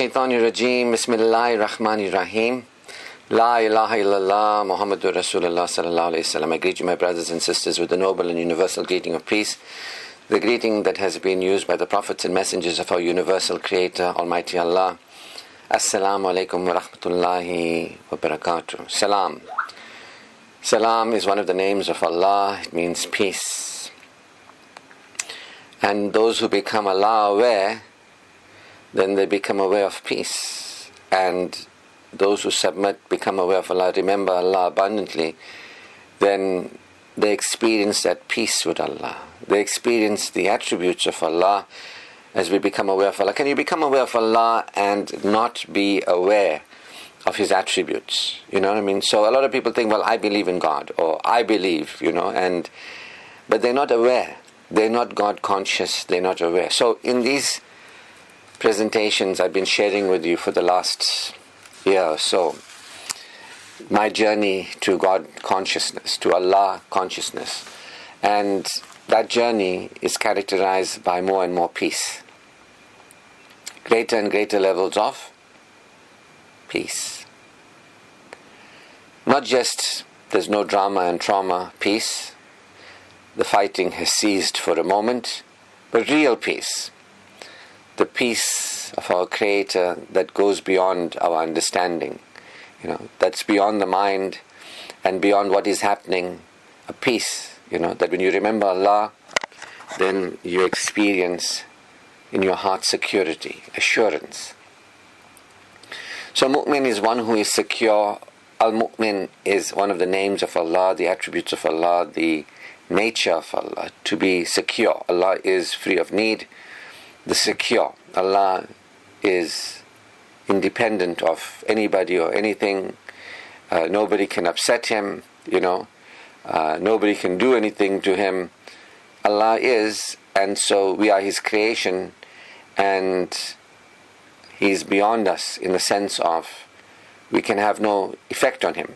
Shaitanir Rajim. Bismillahir Rahmanir Rahim. La ilaha illallah Muhammadur Rasulullah sallallahu alayhi wasallam. I greet you, my brothers and sisters, with the noble and universal greeting of peace, the greeting that has been used by the prophets and messengers of our universal creator, Almighty Allah. Assalamu alaikum wa rahmatullahi wa barakatuh. Salam. Salam is one of the names of Allah. It means peace. And those who become Allah aware, then they become aware of peace. And those who submit, become aware of Allah, remember Allah abundantly, then they experience that peace with Allah. They experience the attributes of Allah as we become aware of Allah. Can you become aware of Allah and not be aware of His attributes? You know what I mean? So a lot of people think, well, I believe in God, or I believe, but they're not aware. They're not God conscious, they're not aware. So in these presentations I've been sharing with you for the last year or so, my journey to God consciousness, to Allah consciousness. And that journey is characterized by more and more peace. Greater and greater levels of peace. Not just there's no drama and trauma, peace. The fighting has ceased for a moment, but real peace. The peace of our Creator that goes beyond our understanding, that's beyond the mind and beyond what is happening. A peace, that when you remember Allah, then you experience in your heart security, assurance. So Mu'min is one who is secure. Al-Mu'min is one of the names of Allah, the attributes of Allah, the nature of Allah, to be secure. Allah is free of need, the secure. Allah is independent of anybody or anything. Nobody can upset Him, nobody can do anything to Him. Allah is, and so we are His creation, and He's beyond us in the sense of we can have no effect on Him.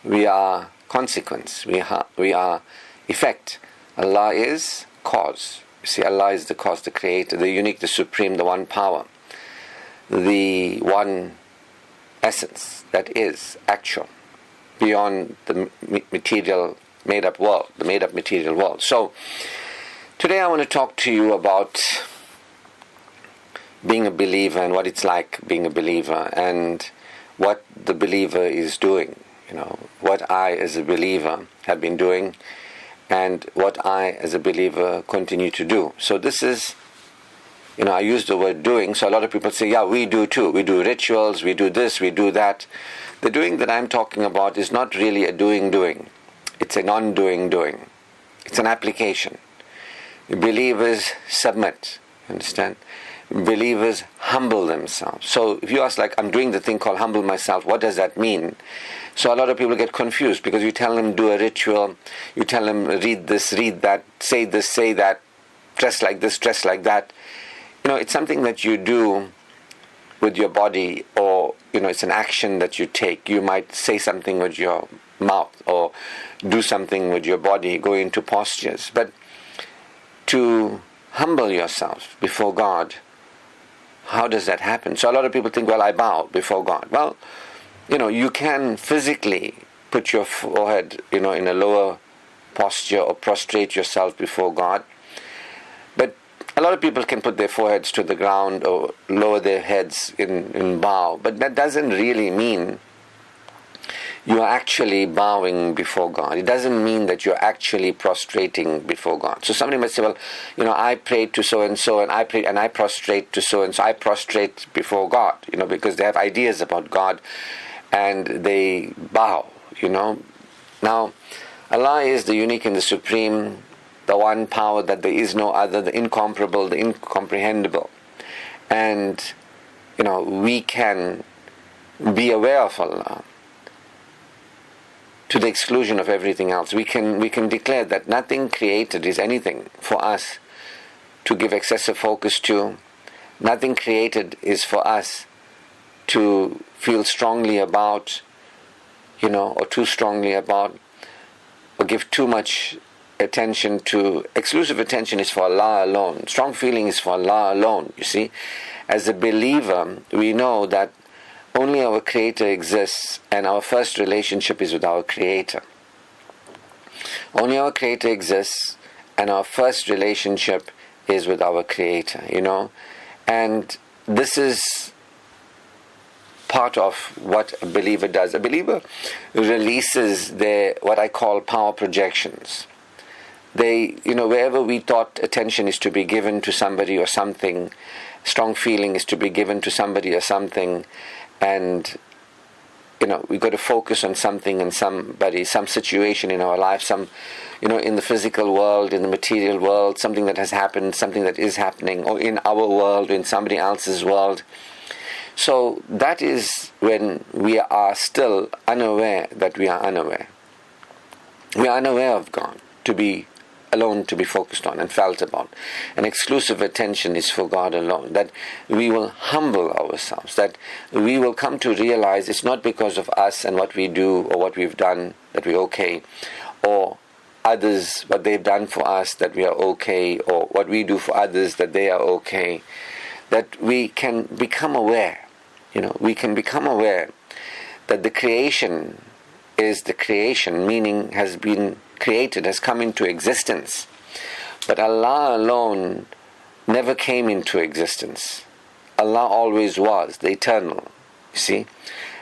We are consequence, we are effect. Allah is cause. You see, Allah is the cause, the creator, the unique, the supreme, the one power, the one essence that is actual, beyond the material made-up world, the made-up material world. So, today I want to talk to you about being a believer and what it's like being a believer and what the believer is doing, what I as a believer have been doing and what I as a believer continue to do. So this is, I use the word doing, so a lot of people say, yeah, we do too. We do rituals, we do this, we do that. The doing that I'm talking about is not really a doing. It's a non-doing. It's an application. Believers submit, understand? Believers humble themselves. So if you ask, I'm doing the thing called humble myself, what does that mean? So a lot of people get confused because you tell them do a ritual, you tell them read this, read that, say this, say that, dress like this, dress like that. It's something that you do with your body, or it's an action that you take. You might say something with your mouth or do something with your body, go into postures. But to humble yourself before God, how does that happen? So a lot of people think, well, I bow before God. Well, you can physically put your forehead, in a lower posture or prostrate yourself before God. But a lot of people can put their foreheads to the ground or lower their heads in bow. But that doesn't really mean you are actually bowing before God. It doesn't mean that you're actually prostrating before God. So somebody might say, well, I prayed to so-and-so and I prayed and I prostrate to so-and-so. I prostrate before God, because they have ideas about God and they bow, Now, Allah is the unique and the supreme, the one power that there is no other, the incomparable, the incomprehensible. And, we can be aware of Allah to the exclusion of everything else. We can declare that nothing created is anything for us to give excessive focus to. Nothing created is for us to feel strongly about, or too strongly about, or give too much attention to. Exclusive attention is for Allah alone. Strong feeling is for Allah alone, you see. as a believer, we know that only our Creator exists, and our first relationship is with our Creator. Only our Creator exists, and our first relationship is with our Creator, And this is part of what a believer does. A believer releases their, what I call, power projections. They, wherever we thought attention is to be given to somebody or something, strong feeling is to be given to somebody or something, and we got to focus on something and somebody, some situation in our life, in the physical world, in the material world, something that has happened, something that is happening, or in our world, or in somebody else's world. So that is when we are still unaware that we are unaware. We are unaware of God, to be alone, to be focused on and felt about. And exclusive attention is for God alone. That we will humble ourselves, that we will come to realize it's not because of us and what we do or what we've done that we're okay, or others, what they've done for us, that we are okay, or what we do for others, that they are okay. That we can become aware, we can become aware that the creation is the creation, meaning has been created, has come into existence. But Allah alone never came into existence. Allah always was, the eternal, you see.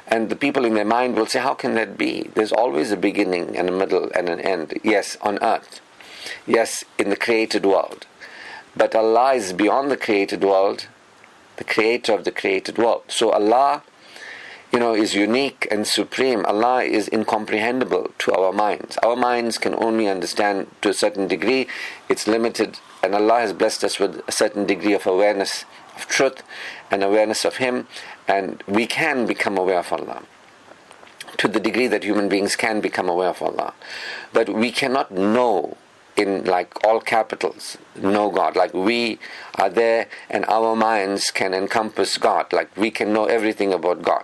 And the people in their mind will say, how can that be? There's always a beginning and a middle and an end. Yes, on earth. Yes, in the created world. But Allah is beyond the created world, the creator of the created world. So Allah, is unique and supreme. Allah is incomprehensible to our minds. Our minds can only understand to a certain degree. It's limited. And Allah has blessed us with a certain degree of awareness of truth and awareness of Him. And we can become aware of Allah to the degree that human beings can become aware of Allah. But we cannot know, in like all capitals, know God. Like we are there and our minds can encompass God. Like we can know everything about God,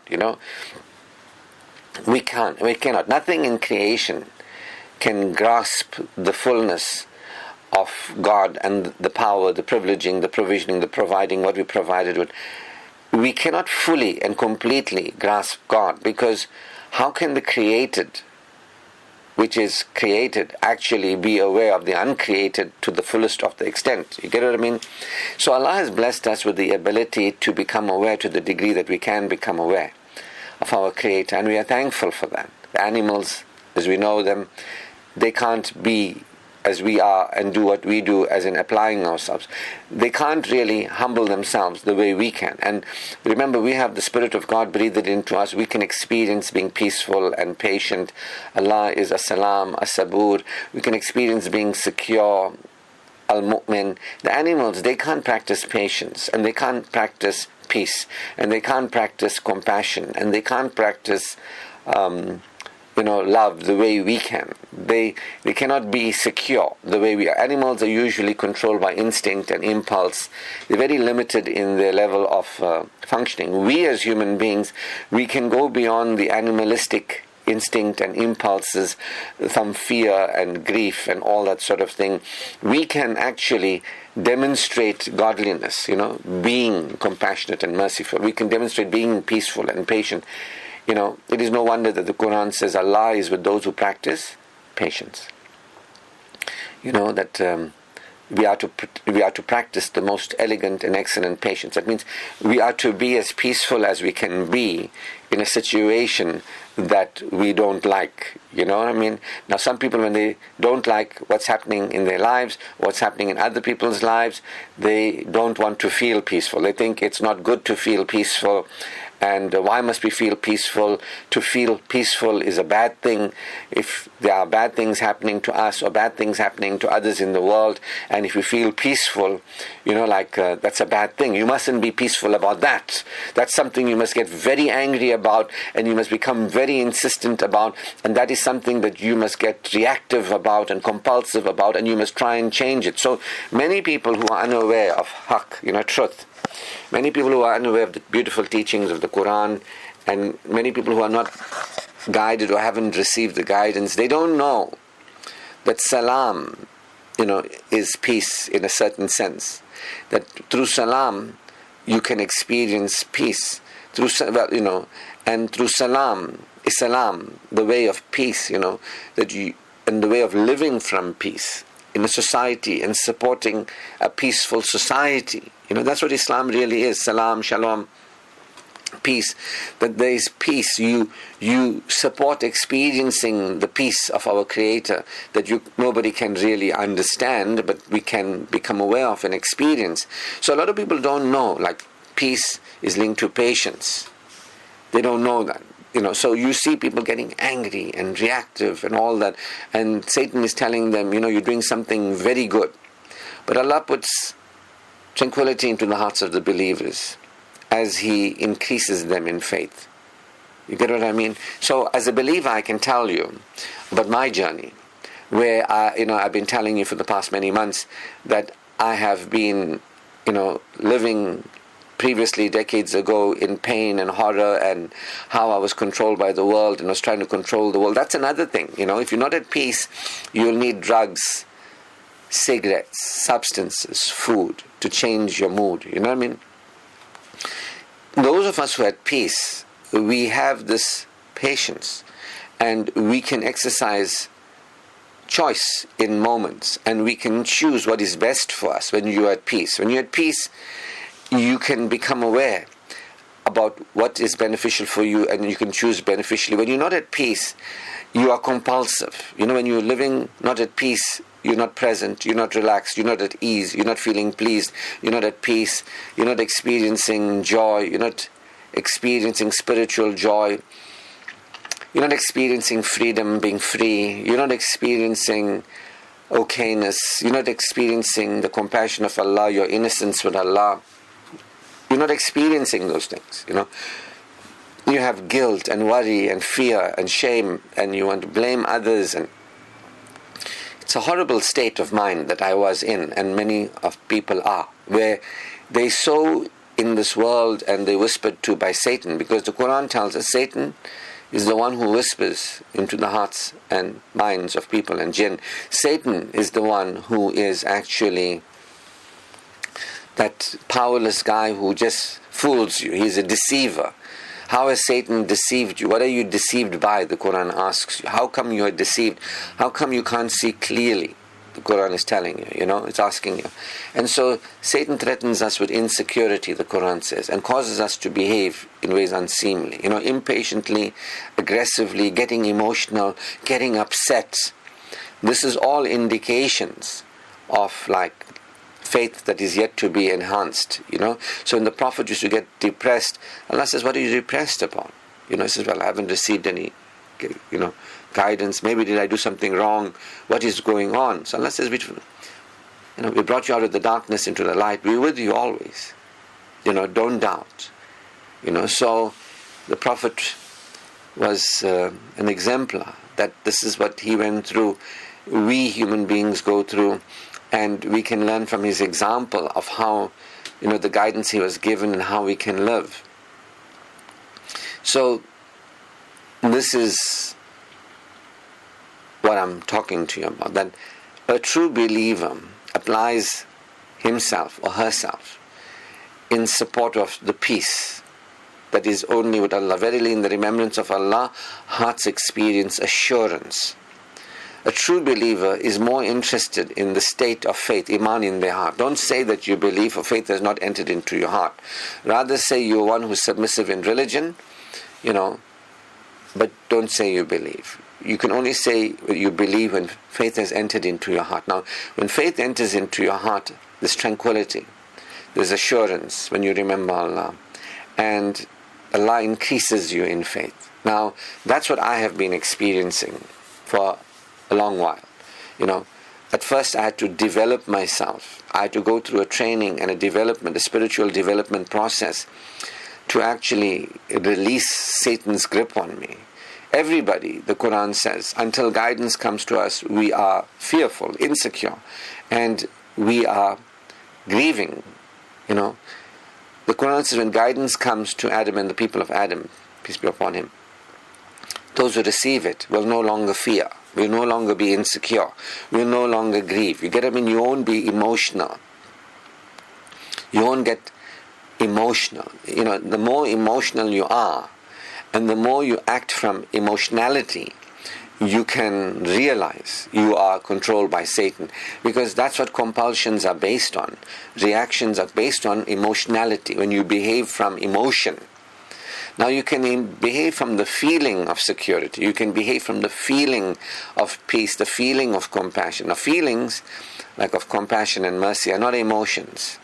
We cannot. Nothing in creation can grasp the fullness of God and the power, the privileging, the provisioning, the providing, what we provided with. We cannot fully and completely grasp God, because how can the created, which is created, actually be aware of the uncreated to the fullest of the extent? You get what I mean? So Allah has blessed us with the ability to become aware to the degree that we can become aware of our Creator, and we are thankful for that. The animals, as we know them, they can't be as we are and do what we do, as in applying ourselves. They can't really humble themselves the way we can. And remember, we have the Spirit of God breathed into us. We can experience being peaceful and patient. Allah is As-Salam, As-Sabur. We can experience being secure, Al-Mu'min. The animals, they can't practice patience, and they can't practice peace, and they can't practice compassion, and they can't practice love the way we can. They cannot be secure the way we are. Animals are usually controlled by instinct and impulse. They're very limited in their level of functioning. We as human beings, we can go beyond the animalistic instinct and impulses, some fear and grief and all that sort of thing. We can actually demonstrate godliness, being compassionate and merciful. We can demonstrate being peaceful and patient. It is no wonder that the Quran says Allah is with those who practice patience. That we are to practice the most elegant and excellent patience. That means we are to be as peaceful as we can be in a situation that we don't like. You know what I mean? Now, some people, when they don't like what's happening in their lives, what's happening in other people's lives, they don't want to feel peaceful. They think it's not good to feel peaceful. And why must we feel peaceful? To feel peaceful is a bad thing. If there are bad things happening to us or bad things happening to others in the world, and if we feel peaceful, that's a bad thing. You mustn't be peaceful about that. That's something you must get very angry about, and you must become very insistent about, and that is something that you must get reactive about and compulsive about, and you must try and change it. So many people who are unaware of haqq, truth, many people who are unaware of the beautiful teachings of the Quran, and many people who are not guided or haven't received the guidance, they don't know that salam, is peace in a certain sense. That through salam, you can experience peace through, and through salam, Islam, the way of peace, that you, and the way of living from peace in a society and supporting a peaceful society. That's what Islam really is. Salam, shalom, peace. That there is peace. You support experiencing the peace of our Creator that nobody can really understand, but we can become aware of and experience. So a lot of people don't know, like peace is linked to patience. They don't know that. So you see people getting angry and reactive and all that, and Satan is telling them, you're doing something very good. But Allah puts tranquility into the hearts of the believers as He increases them in faith. You get what I mean? So as a believer, I can tell you about my journey, where I've been telling you for the past many months that I have been, living previously, decades ago, in pain and horror, and how I was controlled by the world and was trying to control the world. That's another thing. If you're not at peace, you'll need drugs, cigarettes, substances, food to change your mood. You know what I mean? Those of us who are at peace, we have this patience, and we can exercise choice in moments, and we can choose what is best for us when you're at peace. When you're at peace, you can become aware about what is beneficial for you, and you can choose beneficially. When you're not at peace, you are compulsive. When you're living not at peace, you're not present, you're not relaxed, you're not at ease, you're not feeling pleased, you're not at peace, you're not experiencing joy, you're not experiencing spiritual joy, you're not experiencing freedom, being free, you're not experiencing okayness, you're not experiencing the compassion of Allah, your innocence with Allah. You're not experiencing those things, You have guilt and worry and fear and shame, and you want to blame others, and it's a horrible state of mind that I was in, and many of people are, where they sow in this world and they whispered to by Satan, because the Quran tells us Satan is the one who whispers into the hearts and minds of people and jinn. Satan is the one who is actually that powerless guy who just fools you. He's a deceiver. How has Satan deceived you? What are you deceived by? The Quran asks you. How come you are deceived? How come you can't see clearly? The Quran is telling you, it's asking you. And so Satan threatens us with insecurity, the Quran says, and causes us to behave in ways unseemly, impatiently, aggressively, getting emotional, getting upset. This is all indications of faith that is yet to be enhanced, So when the Prophet used to get depressed, Allah says, what are you depressed upon? He says, well, I haven't received any, guidance. Maybe did I do something wrong? What is going on? So Allah says, we brought you out of the darkness into the light. We're with you always. Don't doubt. So the Prophet was an exemplar, that this is what he went through. We human beings go through, and we can learn from his example of how, the guidance he was given and how we can live. So this is what I'm talking to you about, that a true believer applies himself or herself in support of the peace that is only with Allah. Verily, in the remembrance of Allah, hearts experience assurance. A true believer is more interested in the state of faith, iman in their heart. Don't say that you believe, for faith has not entered into your heart. Rather say you're one who's submissive in religion, but don't say you believe. You can only say you believe when faith has entered into your heart. Now, when faith enters into your heart, there's tranquility, there's assurance when you remember Allah, and Allah increases you in faith. Now, that's what I have been experiencing for a long while. At first I had to develop myself. I had to go through a training and a spiritual development process to actually release Satan's grip on me. Everybody, the Quran says, until guidance comes to us, we are fearful, insecure, and we are grieving. The Quran says when guidance comes to Adam and the people of Adam, peace be upon him, those who receive it will no longer fear. Will no longer be insecure. Will no longer grieve. You get what I mean? You won't be emotional. You won't get emotional. The more emotional you are, and the more you act from emotionality, you can realize you are controlled by Satan, because that's what compulsions are based on. Reactions are based on emotionality, when you behave from emotion. Now you can behave from the feeling of security, you can behave from the feeling of peace, the feeling of compassion. Now feelings like of compassion and mercy are not emotions.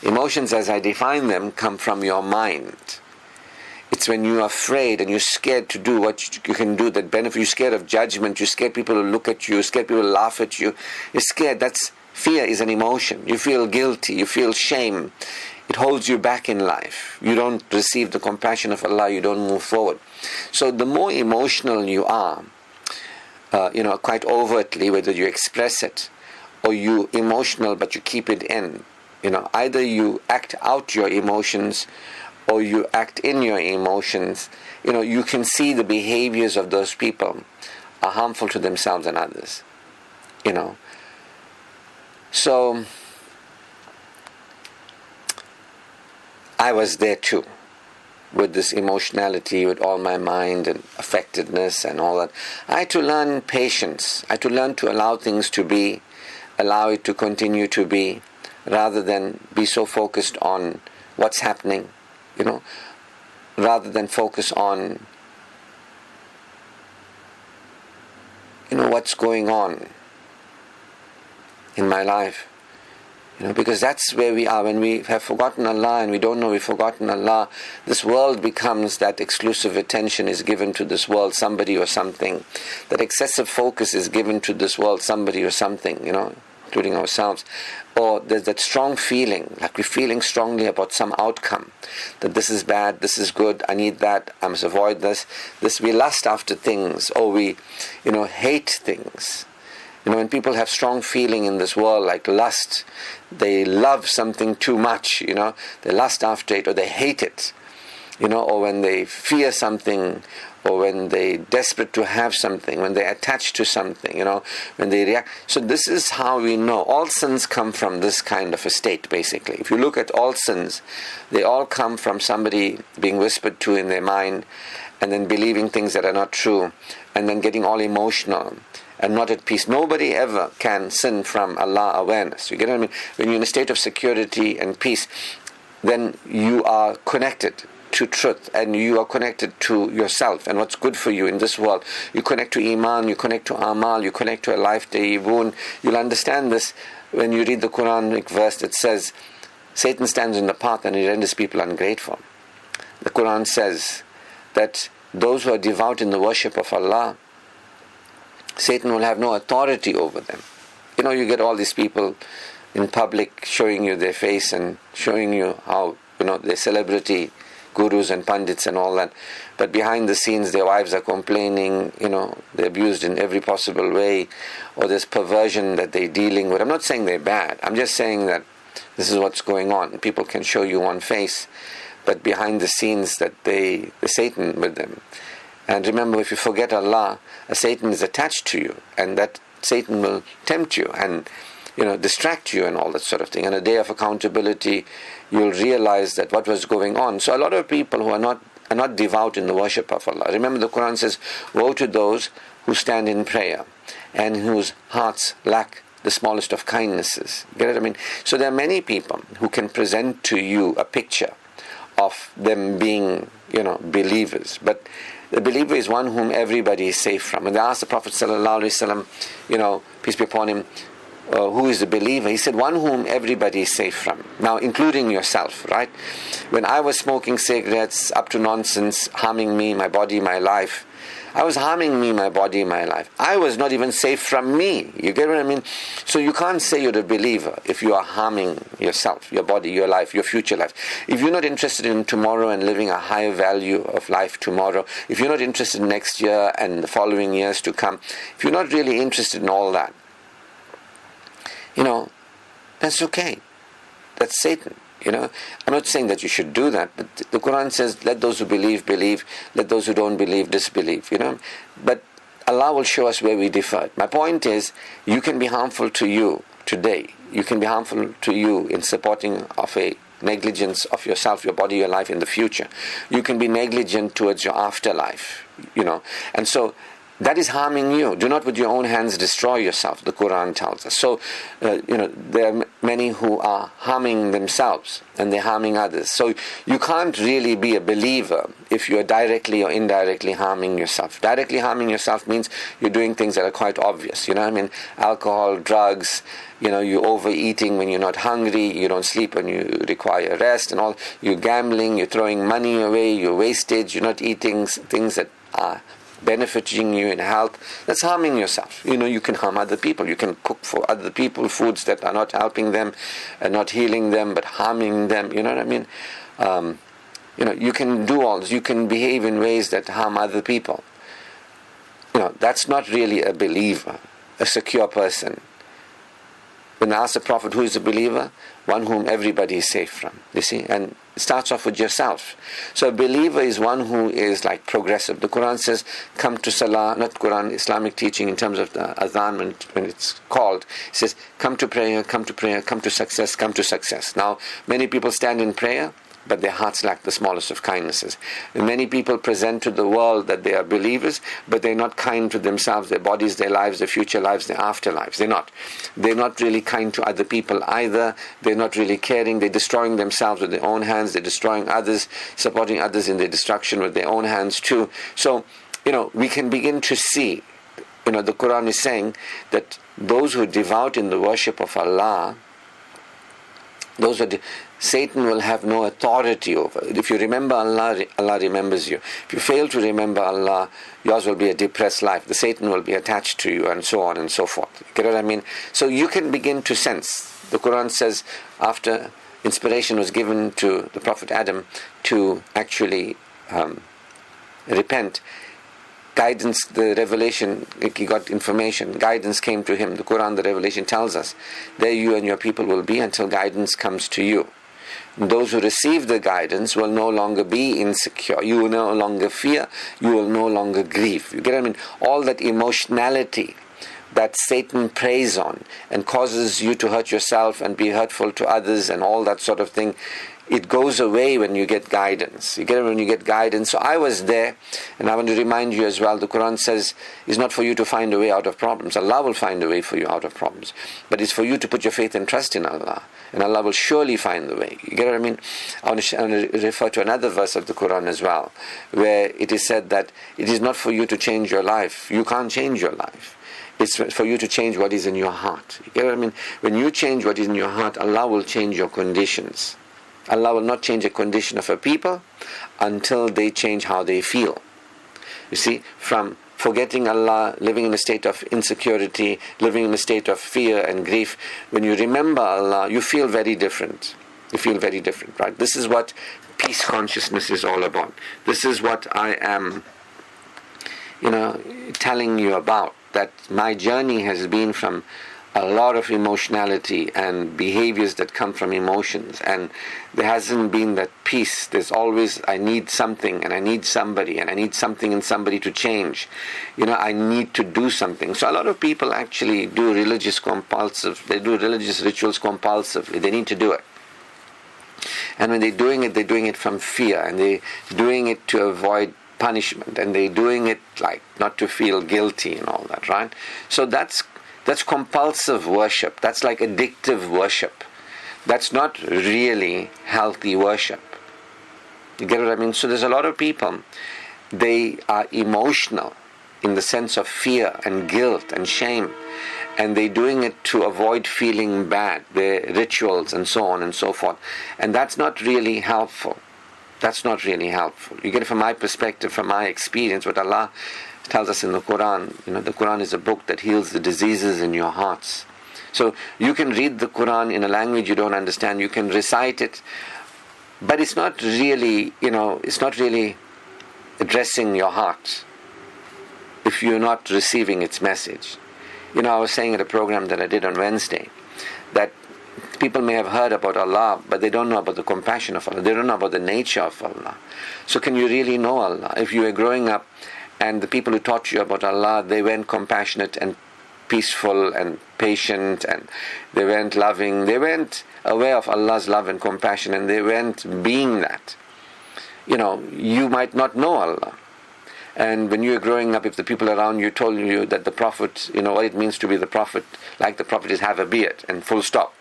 Emotions, as I define them, come from your mind. It's when you're afraid and you're scared to do what you can do that benefits. You're scared of judgment, you're scared people will look at you, you're scared people will laugh at you. You're scared. Fear is an emotion. You feel guilty, you feel shame. It holds you back in life. You don't receive the compassion of Allah, you don't move forward. So the more emotional you are, quite overtly, whether you express it or you emotional but you keep it in, either you act out your emotions or you act in your emotions, you can see the behaviors of those people are harmful to themselves and others. So I was there too, with this emotionality, with all my mind and affectedness and all that. I had to learn patience. I had to learn to allow things to be, allow it to continue to be, rather than be so focused on what's happening, rather than focus on, what's going on in my life. Because that's where we are. When we have forgotten Allah and we don't know we've forgotten Allah, this world becomes that exclusive attention is given to this world, somebody or something. That excessive focus is given to this world, somebody or something, including ourselves. Or there's that strong feeling, like we're feeling strongly about some outcome, that this is bad, this is good, I need that, I must avoid this. We lust after things, or we, hate things. When people have strong feeling in this world, like lust, they love something too much, they lust after it, or they hate it, or when they fear something, or when they're desperate to have something, when they're attached to something, when they react. So this is how we know. All sins come from this kind of a state, basically. If you look at all sins, they all come from somebody being whispered to in their mind, and then believing things that are not true, and then getting all emotional and not at peace. Nobody ever can sin from Allah awareness. You get what I mean? When you're in a state of security and peace, then you are connected to truth, and you are connected to yourself and what's good for you in this world. You connect to Iman, you connect to Amal, you connect to a life Tayyibun. You'll understand this when you read the Quranic verse that says, Satan stands in the path and he renders people ungrateful. The Quran says that those who are devout in the worship of Allah, Satan will have no authority over them. You get all these people in public showing you their face and showing you how, they're celebrity gurus and pandits and all that. But behind the scenes, their wives are complaining, they're abused in every possible way, or there's perversion that they're dealing with. I'm not saying they're bad. I'm just saying that this is what's going on. People can show you one face, but behind the scenes that there's Satan with them. And remember, if you forget Allah, a Satan is attached to you, and that Satan will tempt you and distract you and all that sort of thing. And a day of accountability, you'll realize that what was going on. So a lot of people who are not devout in the worship of Allah. Remember, the Quran says, woe to those who stand in prayer and whose hearts lack the smallest of kindnesses. Get what I mean? So there are many people who can present to you a picture of them being, believers. But the believer is one whom everybody is safe from. And they asked the Prophet ﷺ, peace be upon him, who is the believer? He said, one whom everybody is safe from. Now, including yourself, right? When I was smoking cigarettes, up to nonsense, harming me, my body, my life, I was harming me, my body, my life. I was not even safe from me. You get what I mean? So you can't say you're a believer if you are harming yourself, your body, your life, your future life. If you're not interested in tomorrow and living a higher value of life tomorrow, if you're not interested in next year and the following years to come, if you're not really interested in all that, that's okay. That's Satan. I'm not saying that you should do that, but the Quran says, let those who believe, believe, let those who don't believe, disbelieve, But Allah will show us where we differ. My point is, you can be harmful to you today. You can be harmful to you in supporting of a negligence of yourself, your body, your life in the future. You can be negligent towards your afterlife, and so that is harming you. Do not with your own hands destroy yourself, the Quran tells us. So, there are many who are harming themselves and they're harming others. So you can't really be a believer if you're directly or indirectly harming yourself. Directly harming yourself means you're doing things that are quite obvious. Alcohol, drugs, you're overeating when you're not hungry, you don't sleep when you require rest and all. You're gambling, you're throwing money away, you're wastage, you're not eating things that are benefiting you in health. That's harming yourself. You can harm other people. You can cook for other people foods that are not helping them and not healing them but harming them. You know what I mean? You can do all this. You can behave in ways that harm other people. That's not really a believer, a secure person. When I ask the Prophet, who is a believer? One whom everybody is safe from. You see? And it starts off with yourself. So a believer is one who is like progressive. The Quran says, come to Salah, not Quran, Islamic teaching in terms of the Adhan when it's called. It says, come to prayer, come to prayer, come to success, come to success. Now, many people stand in prayer, but their hearts lack the smallest of kindnesses. And many people present to the world that they are believers, but they're not kind to themselves, their bodies, their lives, their future lives, their afterlives. They're not. They're not really kind to other people either. They're not really caring. They're destroying themselves with their own hands. They're destroying others, supporting others in their destruction with their own hands too. So, we can begin to see, the Quran is saying that those who are devout in the worship of Allah, Satan will have no authority over. If you remember Allah, Allah remembers you. If you fail to remember Allah, yours will be a depressed life. The Satan will be attached to you and so on and so forth. You get what I mean? So you can begin to sense. The Quran says after inspiration was given to the Prophet Adam to actually repent, guidance, the revelation, he got information, guidance came to him. The Quran, the revelation tells us, there you and your people will be until guidance comes to you. And those who receive the guidance will no longer be insecure. You will no longer fear. You will no longer grieve. You get what I mean? All that emotionality that Satan preys on and causes you to hurt yourself and be hurtful to others and all that sort of thing, it goes away when you get guidance. You get it when you get guidance. So I was there, and I want to remind you as well, the Quran says it's not for you to find a way out of problems. Allah will find a way for you out of problems. But it's for you to put your faith and trust in Allah. And Allah will surely find the way. You get what I mean? I want to refer to another verse of the Quran as well, where it is said that it is not for you to change your life. You can't change your life. It's for you to change what is in your heart. You get what I mean? When you change what is in your heart, Allah will change your conditions. Allah will not change the condition of a people until they change how they feel. You see, from forgetting Allah, living in a state of insecurity, living in a state of fear and grief, when you remember Allah, you feel very different. You feel very different, right? This is what peace consciousness is all about. This is what I am, telling you about, that my journey has been from a lot of emotionality and behaviors that come from emotions, and there hasn't been that peace. There's always, I need something and I need somebody and I need something and somebody to change. I need to do something. So a lot of people actually do religious rituals compulsively. They need to do it. And when they're doing it from fear, and they're doing it to avoid punishment, and they're doing it like not to feel guilty and all that, right? So that's compulsive worship. That's like addictive worship. That's not really healthy worship. You get what I mean? So there's a lot of people, they are emotional in the sense of fear and guilt and shame, and they're doing it to avoid feeling bad, their rituals and so on and so forth. And that's not really helpful. That's not really helpful. You get it from my perspective, from my experience, what Allah tells us in the Quran. The Quran is a book that heals the diseases in your hearts. So you can read the Quran in a language you don't understand. You can recite it, but it's not really, it's not really addressing your heart if you're not receiving its message. I was saying at a program that I did on Wednesday that people may have heard about Allah, but they don't know about the compassion of Allah. They don't know about the nature of Allah. So can you really know Allah? If you were growing up and the people who taught you about Allah, they weren't compassionate and peaceful and patient, and they weren't loving. They weren't aware of Allah's love and compassion, and they weren't being that. You might not know Allah. And when you were growing up, if the people around you told you that the Prophet, what it means to be the Prophet, like the Prophet is have a beard and full stop,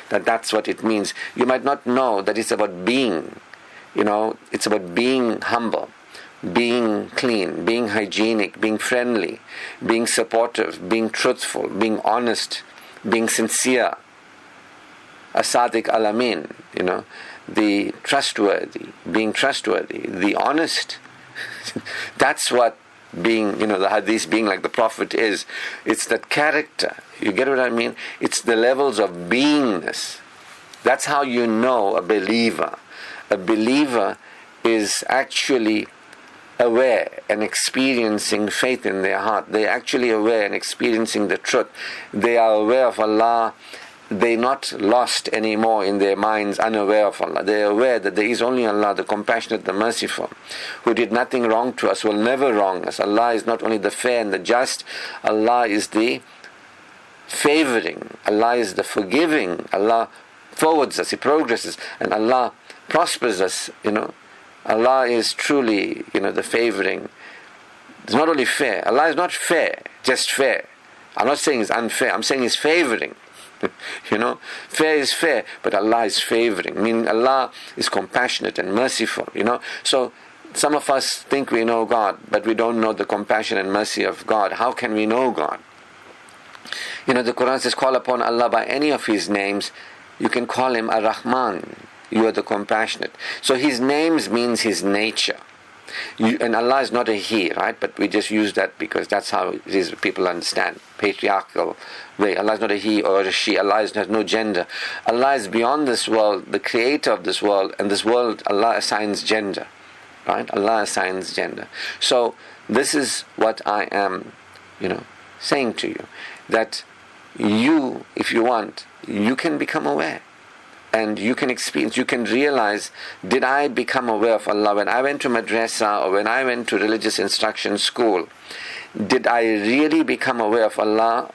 that's what it means. You might not know that it's about being, it's about being humble, being clean, being hygienic, being friendly, being supportive, being truthful, being honest, being sincere, as-sadiq al-amin, the trustworthy, being trustworthy, the honest. That's what being, the hadith being like the Prophet is. It's that character. You get what I mean? It's the levels of beingness. That's how you know a believer. A believer is actually aware and experiencing faith in their heart. They're actually aware and experiencing the truth. They are aware of Allah. They're not lost anymore in their minds, unaware of Allah. They're aware that there is only Allah, the compassionate, the merciful, who did nothing wrong to us, will never wrong us. Allah is not only the fair and the just, Allah is the favoring, Allah is the forgiving, Allah forwards us, He progresses, and Allah prospers us, Allah is truly, the favoring. It's not only fair. Allah is not fair, just fair. I'm not saying He's unfair, I'm saying He's favoring. Fair is fair, but Allah is favoring, meaning Allah is compassionate and merciful, So some of us think we know God, but we don't know the compassion and mercy of God. How can we know God? The Quran says, call upon Allah by any of His names. You can call Him Ar-Rahman. You are the compassionate. So His names means His nature. And Allah is not a He, right? But we just use that because that's how it is, people understand. Patriarchal way. Allah is not a He or a She. Allah has no gender. Allah is beyond this world, the creator of this world, and this world, Allah assigns gender. Right? Allah assigns gender. So this is what I am, saying to you. That you, if you want, you can become aware. And you can experience, you can realize, did I become aware of Allah when I went to madrasa or when I went to religious instruction school? Did I really become aware of Allah?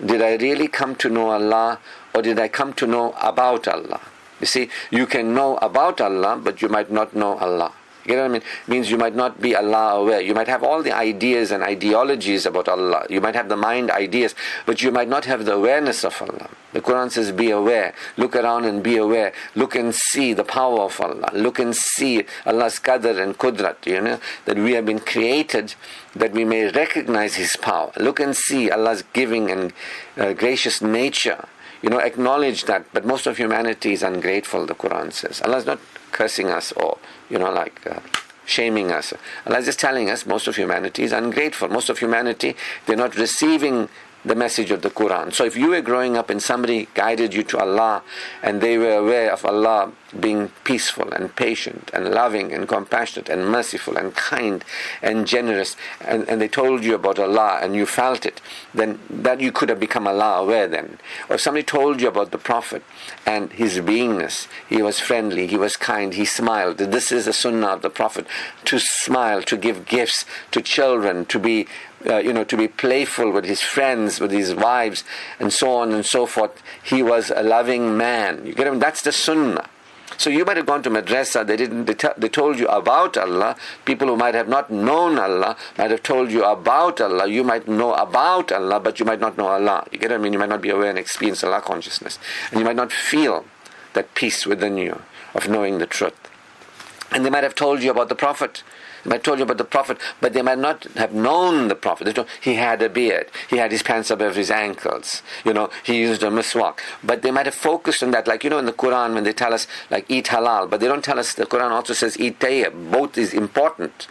Did I really come to know Allah? Or did I come to know about Allah? You see, you can know about Allah, but you might not know Allah. You know what I mean? It means you might not be Allah aware. You might have all the ideas and ideologies about Allah. You might have the mind ideas, but you might not have the awareness of Allah. The Quran says, be aware. Look around and be aware. Look and see the power of Allah. Look and see Allah's qadr and qudrat, that we have been created that we may recognize His power. Look and see Allah's giving and gracious nature. Acknowledge that. But most of humanity is ungrateful, the Quran says. Allah is not cursing us or, shaming us. Allah is just telling us most of humanity is ungrateful. Most of humanity, they're not receiving the message of the Quran. So if you were growing up and somebody guided you to Allah and they were aware of Allah being peaceful and patient and loving and compassionate and merciful and kind and generous, and they told you about Allah and you felt it, then that you could have become Allah aware then. Or if somebody told you about the Prophet and his beingness, he was friendly, he was kind, he smiled. This is the sunnah of the Prophet, to smile, to give gifts to children, to be to be playful with his friends, with his wives, and so on and so forth. He was a loving man. You get him? That's the sunnah. So you might have gone to madrasa, they told you about Allah. People who might have not known Allah might have told you about Allah. You might know about Allah, but you might not know Allah. You get what I mean? You might not be aware and experience Allah consciousness. And you might not feel that peace within you of knowing the truth. And they might have told you about the Prophet. They might have told you about the Prophet, but they might not have known the Prophet. They told, he had a beard. He had his pants above his ankles. He used a miswak. But they might have focused on that. Like, in the Quran, when they tell us, eat halal. But they don't tell us, the Quran also says, eat tayyib. Both is important.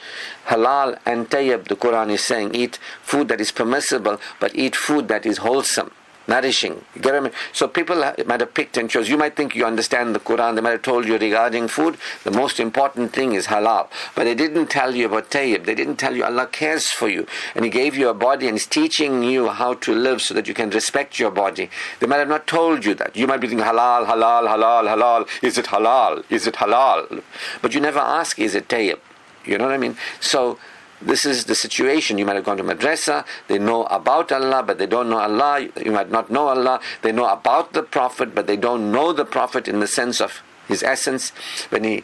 Halal and tayyib, the Quran is saying, eat food that is permissible, but eat food that is wholesome, nourishing. You get what I mean? So people might have picked and chose. You might think you understand the Quran. They might have told you regarding food, the most important thing is halal. But they didn't tell you about tayyib. They didn't tell you Allah cares for you. And He gave you a body and is teaching you how to live so that you can respect your body. They might have not told you that. You might be thinking halal, halal, halal, halal. Is it halal? Is it halal? But you never ask, is it tayyib? You know what I mean? So this is the situation. You might have gone to madrasa, they know about Allah, but they don't know Allah. You might not know Allah. They know about the Prophet, but they don't know the Prophet in the sense of his essence. When he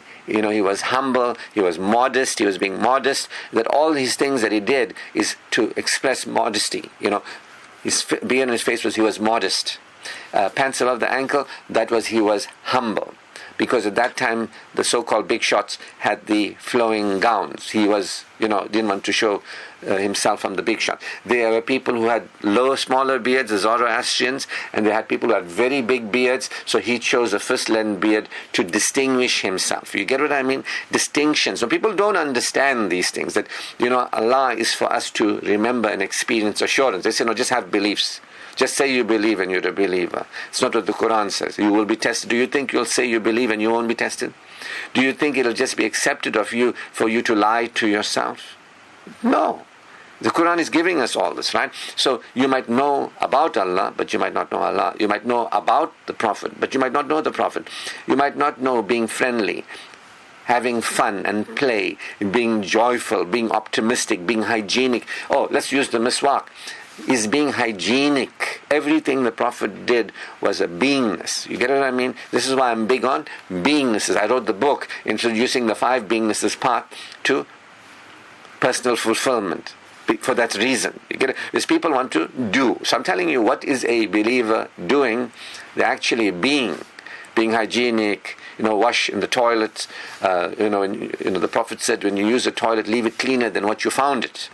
was humble, he was modest, he was being modest, that all these things that he did is to express modesty. His beard on his face was he was modest. Pants above the ankle, that was he was humble. Because at that time, the so-called big shots had the flowing gowns. He was, didn't want to show himself from the big shot. There were people who had smaller beards, the Zoroastrians, and they had people who had very big beards, so he chose a first-length beard to distinguish himself. You get what I mean? Distinction. So people don't understand these things, that, Allah is for us to remember and experience assurance. They say, no, just have beliefs. Just say you believe and you're a believer. It's not what the Quran says. You will be tested. Do you think you'll say you believe and you won't be tested? Do you think it'll just be accepted of you for you to lie to yourself? No. The Quran is giving us all this, right? So you might know about Allah, but you might not know Allah. You might know about the Prophet, but you might not know the Prophet. You might not know being friendly, having fun and play, being joyful, being optimistic, being hygienic. Oh, let's use the miswak. Is being hygienic. Everything the Prophet did was a beingness. You get what I mean? This is why I'm big on beingnesses. I wrote the book introducing the 5 beingnesses part to personal fulfillment. For that reason. You get it? Because people want to do. So I'm telling you, what is a believer doing? They're actually being hygienic, wash in the toilets. The Prophet said, when you use a toilet, leave it cleaner than what you found it.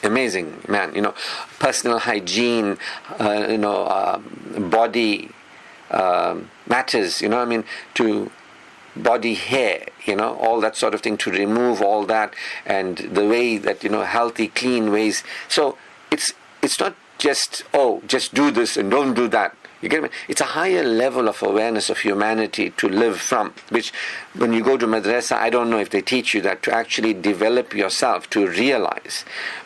Amazing, man. Personal hygiene, body matters, to body hair, all that sort of thing, to remove all that, and the way that, healthy, clean ways. So it's not just do this and don't do that. You get me? It's a higher level of awareness of humanity to live from, which when you go to madrasa, I don't know if they teach you that, to actually develop yourself, to realize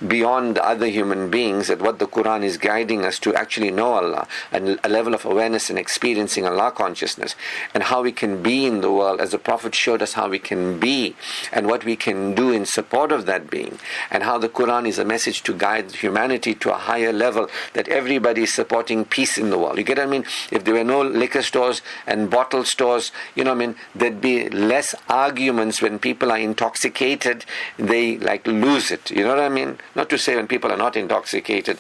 beyond the other human beings that what the Quran is guiding us to actually know Allah, and a level of awareness and experiencing Allah consciousness, and how we can be in the world as the Prophet showed us how we can be, and what we can do in support of that being, and how the Quran is a message to guide humanity to a higher level, that everybody is supporting peace in the world. You get what I mean? If there were no liquor stores and bottle stores, there'd be less arguments when people are intoxicated. They lose it. You know what I mean? Not to say when people are not intoxicated